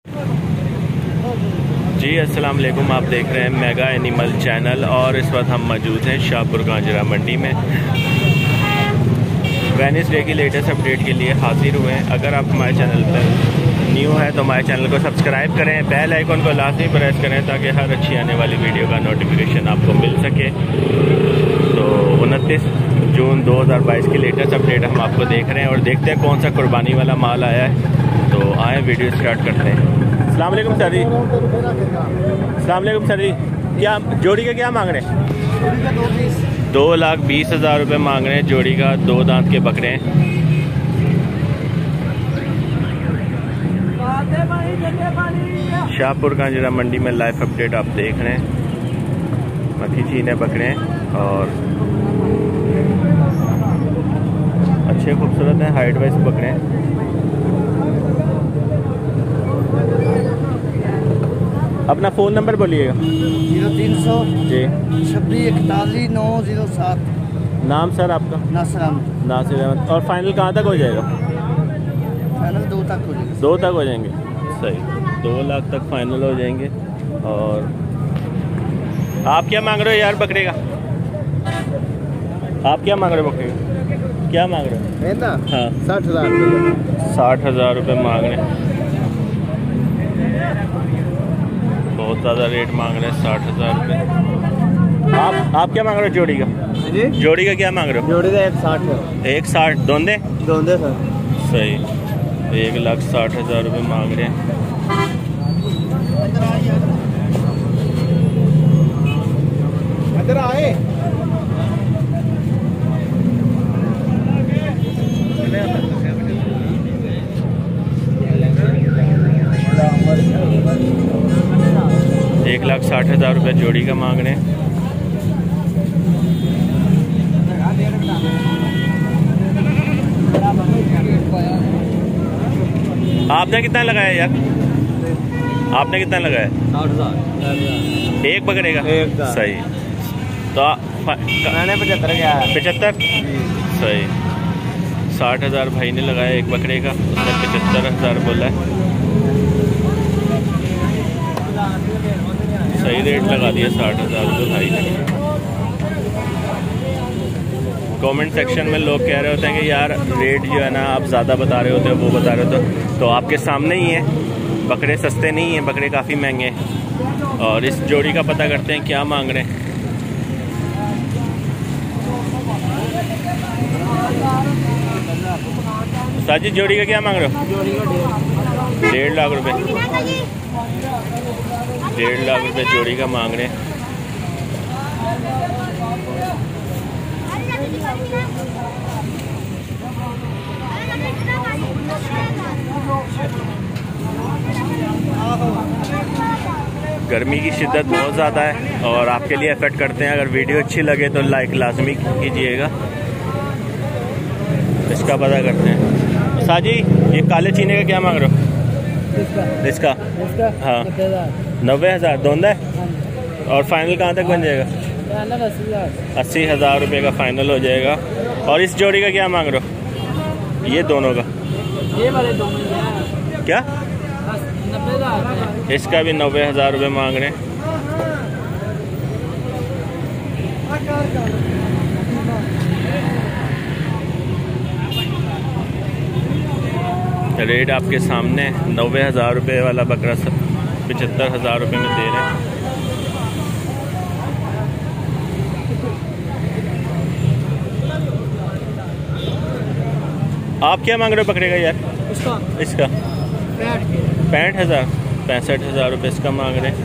जी अस्सलाम वालेकुम, आप देख रहे हैं मेगा एनिमल चैनल और इस वक्त हम मौजूद हैं शाहपुर कांजरा मंडी में। वेडनेसडे की लेटेस्ट अपडेट के लिए हाजिर हुए हैं। अगर आप हमारे चैनल पर न्यू है तो हमारे चैनल को सब्सक्राइब करें, बेल आइकन को लाजमी प्रेस करें ताकि हर अच्छी आने वाली वीडियो का नोटिफिकेशन आपको मिल सके। तो 29 जून 2022 की लेटेस्ट अपडेट हम आपको देख रहे हैं और देखते हैं कौन सा कुर्बानी वाला माल आया है। तो आए वीडियो स्टार्ट करते हैं। अस्सलाम वालेकुम सर जी। अस्सलाम वालेकुम सर जी। क्या जोड़ी का क्या मांग रहे हैं? 2,20,000 रुपये मांग रहे हैं जोड़ी का। 2 दांत के बकरे हैं। शाहपुर कांजरा मंडी में लाइव अपडेट आप देख रहे हैं। मक्खी चीने बकरे हैं और अच्छे खूबसूरत हैं, हाइट वाइज बकरे हैं। अपना फ़ोन नंबर बोलिएगा। 0300 जी 2641 नाम सर आपका? नासिर अहमद। और फाइनल कहाँ तक हो जाएगा? फाइनल 2 तक हो जाएगा। 2 तक हो जाएंगे, सही। 2 लाख तक फाइनल हो जाएंगे। और आप क्या मांग रहे हो यार बकरे का? आप क्या मांग रहे हो बकरे का? क्या मांग रहे हो? है ना? हाँ 60,000 रुपये। 60,000 रुपये मांग रहे हैं। बहुत ज़्यादा रेट मांग रहे हैं, 60,000 रुपये। आप क्या मांग रहे हो जोड़ी का? जी जोड़ी का क्या मांग रहे हो? जोड़ी का 160 है। 160 दोंदे सर। सही। 1,60,000 रुपये मांग रहे हैं। इधर आए। एक 1,60,000 रुपये जोड़ी का मांग रहे हैं। आपने कितना लगाया यार? आपने कितना लगाया? 60,000 एक बकरे का? एक का। सही। तो मैंने 75 किया है। 75 सही। 60,000 भाई ने लगाया एक बकरे का, उसने 75,000 बोला है। सही रेट लगा दिया 60,000 रुपये भाई ने। कमेंट सेक्शन में लोग कह रहे होते हैं कि यार रेट जो है ना आप ज़्यादा बता रहे होते हो, वो बता रहे होते तो आपके सामने ही है। बकरे सस्ते नहीं हैं, बकरे काफ़ी महंगे हैं। और इस जोड़ी का पता करते हैं क्या मांग रहे हैं। साजी जोड़ी का क्या मांग रहे हो? 1.5 लाख रुपए। 1.5 लाख रुपए जोड़ी का मांग रहे हैं। गर्मी की शिद्दत बहुत ज़्यादा है और आपके लिए एफर्ट करते हैं। अगर वीडियो अच्छी लगे तो लाइक लाजमी कीजिएगा। इसका पता करते हैं। साजी ये काले चीने का क्या मांग रहे हो? इसका हाँ 90,000 दोंदा है। और फाइनल कहाँ तक बन जाएगा? 80,000 रुपये का फाइनल हो जाएगा। और इस जोड़ी का क्या मांग रहे हो? ये दोनों का ये वाले दोनों क्या? 90,000। इसका भी 90,000 रुपये मांग रहे हैं। रेट आपके सामने 90,000 रुपये वाला बकरा सब 75,000 रुपये में दे रहे हैं। आप क्या मांग रहे हो बकरे का यार? इसका 65,000 65,000 रुपये इसका मांग रहे हैं।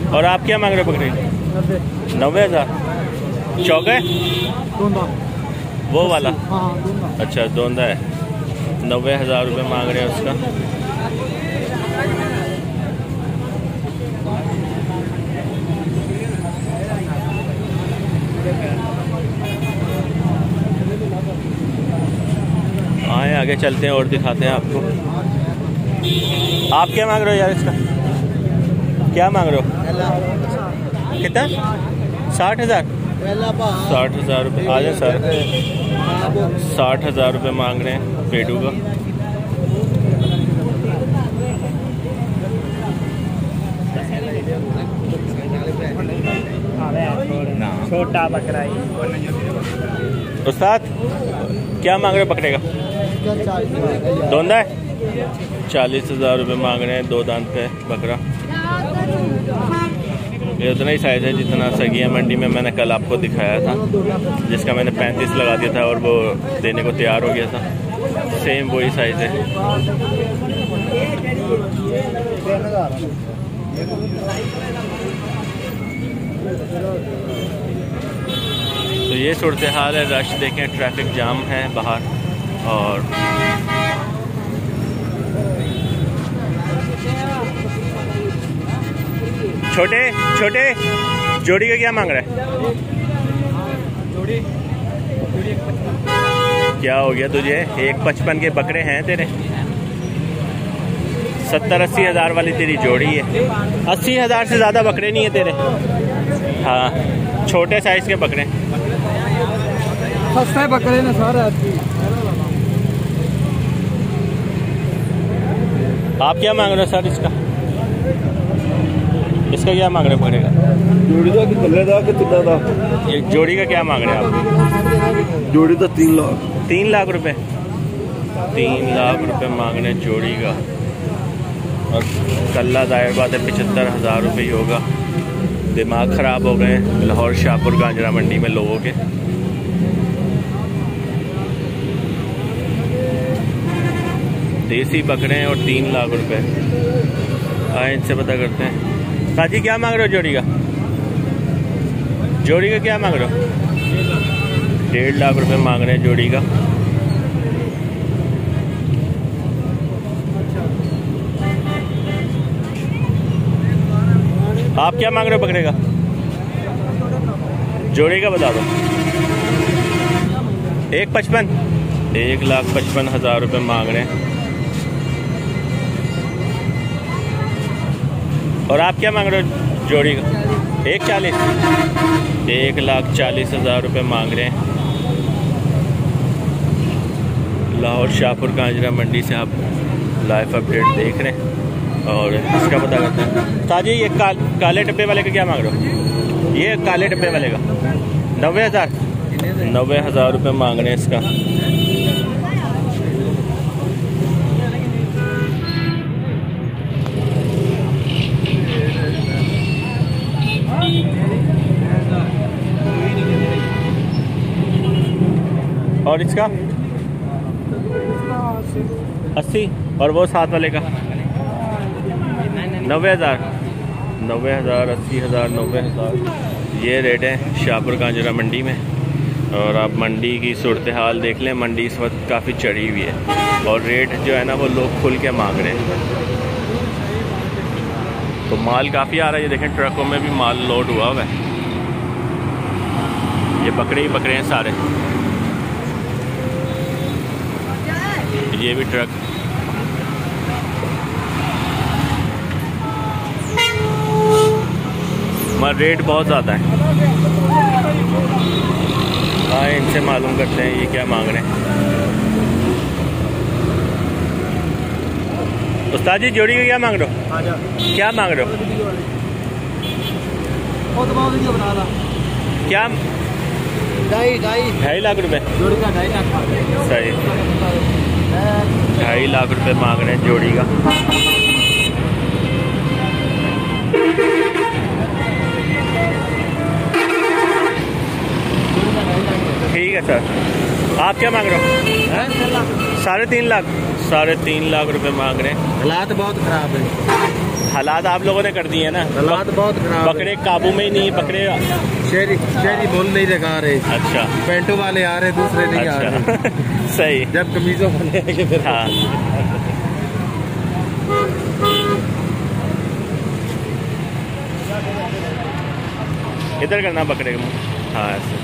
और आप क्या मांग रहे हो बकरे का? 90,000 चौका है वो वाला? अच्छा दोंदा है। 90,000 रुपये मांग रहे हैं उसका। आए आगे चलते हैं और दिखाते हैं आपको। आप क्या मांग रहे हो यार इसका? क्या मांग रहे हो? कितना? 60,000 60,000 रुपये। आ जाए सर, 60,000 रुपये मांग रहे हैं पेडू का। छोटा बकरा उस्ताद क्या मांग रहे हो बकरे का? दोंदा है, 40,000 रुपये मांग रहे हैं। 2 दांत पे बकरा। ये उतना ही साइज़ है जितना सगिया मंडी में मैंने कल आपको दिखाया था, जिसका मैंने 35 लगा दिया था और वो देने को तैयार हो गया था। सेम वही साइज़ है। तो ये सूरत हाल है। रश देखें, ट्रैफिक जाम है बाहर। और छोटे छोटे जोड़ी का क्या मांग रहा है? क्या हो गया तुझे? 1,55 के बकरे हैं तेरे। 70-80 हज़ार वाली तेरी जोड़ी है। 80 हज़ार से ज़्यादा बकरे नहीं है तेरे। हाँ, छोटे साइज के बकरे। सस्ते बकरे ने सारे। आप क्या मांग रहे हो सर इसका? इसका क्या मांग रहे हो बकरे का? जोड़ी का कितना था? ये जोड़ी का क्या मांग रहे हैं आप? जोड़ी तो 3 लाख। 3 लाख रुपए। 3 लाख रुपए मांग रहे हैं जोड़ी का। और कल्ला जाहिर बात है 75,000 रुपये ही होगा। दिमाग ख़राब हो गए लाहौर शाहपुर गांजरा मंडी में लोगों के। देसी बकरे हैं और 3 लाख रुपए। आए इनसे पता करते हैं। साजी क्या मांग रहे हो जोड़ी का? जोड़ी का क्या मांग रहे हो? 1.5 लाख रुपए मांग रहे हैं जोड़ी का। आप क्या मांग रहे हो बकरे का? जोड़ी का बता दो। 1,55। 1,55,000 रुपये मांग रहे हैं। और आप क्या मांग रहे हो जोड़ी का? 1,40। 1,40,000 रुपये मांग रहे हैं। लाहौर शाहपुर गांजरा मंडी से आप लाइव अपडेट देख रहे हैं और इसका पता करते हैं। ताजी ये काले डब्बे वाले का क्या मांग रहे हो? ये काले डब्बे वाले का 90,000। 90,000 रुपये मांग रहे हैं इसका। और इसका 80। और वो साथ वाले का 90,000। 90,000, 80,000, 90,000 ये रेट है शाहपुर गांजरा मंडी में। और आप मंडी की सूरत हाल देख लें। मंडी इस वक्त काफ़ी चढ़ी हुई है और रेट जो है ना वो लोग खुल के मांग रहे हैं। तो माल काफ़ी आ रहा है। ये देखें ट्रकों में भी माल लोड हुआ हुआ है। ये बकरे ही बकरे हैं सारे। ये भी ट्रक। मगर रेट बहुत ज़्यादा है। हाँ, इनसे मालूम करते हैं ये क्या मांग रहे हैं। उस्ताद जी जोड़ी का क्या मांग रहे हो? क्या मांग रहे हो? क्या? 2.5 लाख रुपए। जोड़ी का 2.5 लाख। सही। 2.5 लाख रुपए मांग रहे हैं जोड़ी का। ठीक है सर। आप क्या मांग रहे हो? 3.5 लाख। 3.5 लाख रुपए मांग रहे हैं। हालात बहुत खराब है। हालात आप लोगों ने कर दिए हैं ना। हालात बहुत खराब। बकरे काबू में ही नहीं। बकरे शहरी बोल नहीं लगा रहे। अच्छा। पेंटो वाले आ रहे, दूसरे नहीं आ रहे। सही। जब कमीजों वाले आएंगे फिर। हाँ। इधर करना बकरे का। हाँ ऐसे।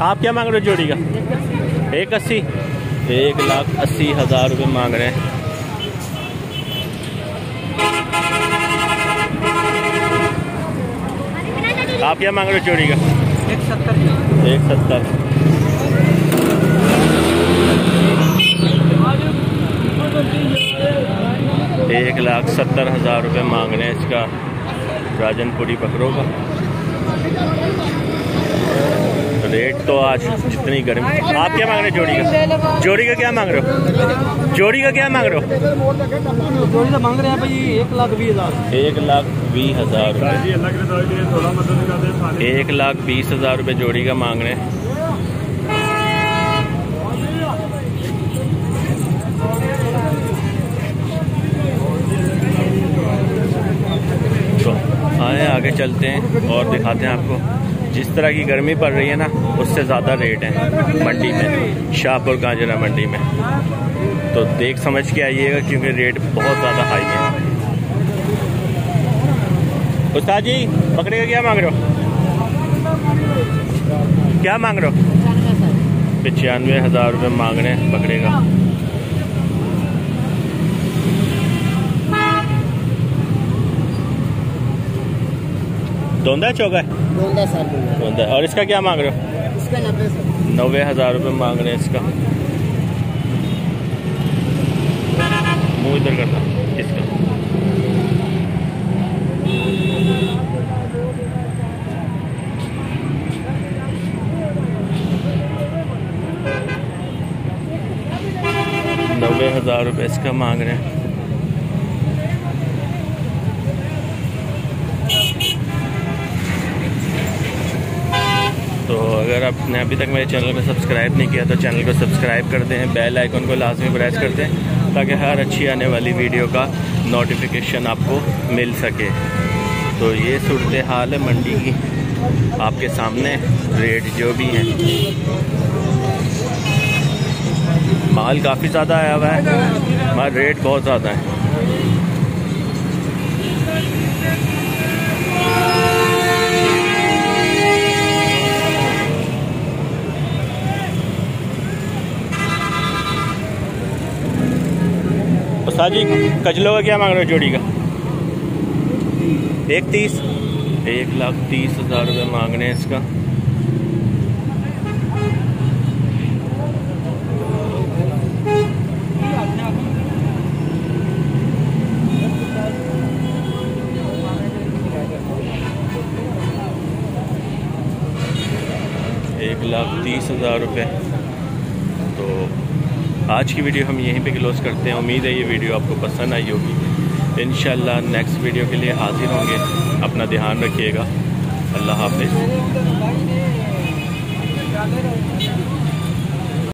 आप क्या मांग रहे हो जोड़ी का? 1,80। 1,80,000 रुपये मांग रहे हैं। आप क्या मांग रहे हो जोड़ी का? 170। 170। 1,70,000 रुपये मांग रहे हैं इसका राजनपुरी बकरों का। रेट तो आज जितनी गर्मी। आप क्या मांग रहे हो जोड़ी का? जोड़ी का क्या मांग रहे हो? जोड़ी का क्या मांग रहे हो? जोड़ी का मांग रहे हैं भाई 1,20,000। 1,20,000 रुपये। 1,20,000 रुपये जोड़ी का मांग रहे हैं। तो आए आगे चलते हैं और दिखाते हैं आपको। जिस तरह की गर्मी पड़ रही है ना, उससे ज़्यादा रेट है मंडी में, शाहपुर गाजरा मंडी में। तो देख समझ के आइएगा क्योंकि रेट बहुत ज़्यादा हाई है। उस्ताद जी बकरे का क्या मांग रहे हो? क्या मांग रहे हो? 95,000 रुपये मांग रहे हैं बकरे का। दोंदा चौका है? दोंदा। और इसका क्या मांग रहे हो? इसका 90,000 रुपये मांग रहे हैं इसका। मुँह इधर करना इसका। ₹90,000 इसका मांग रहे हैं। तो अगर आपने अभी तक मेरे चैनल को सब्सक्राइब नहीं किया तो चैनल को सब्सक्राइब कर दें, बेल आइकन को लाजमी प्रेस कर दें ताकि हर अच्छी आने वाली वीडियो का नोटिफिकेशन आपको मिल सके। तो ये सूरत हाल है मंडी की, आपके सामने रेट जो भी हैं। माल काफ़ी ज़्यादा आया हुआ है मगर रेट बहुत ज़्यादा है। उस्ताद जी कजलों का क्या मांग रहे हो जोड़ी का? 1,30,000। 1,30,000 रुपये मांग रहे हैं इसका। ₹1,30,000। तो आज की वीडियो हम यहीं पे क्लोज करते हैं। उम्मीद है ये वीडियो आपको पसंद आई होगी। इंशाल्लाह नेक्स्ट वीडियो के लिए हाजिर होंगे। अपना ध्यान रखिएगा। अल्लाह हाफिज़।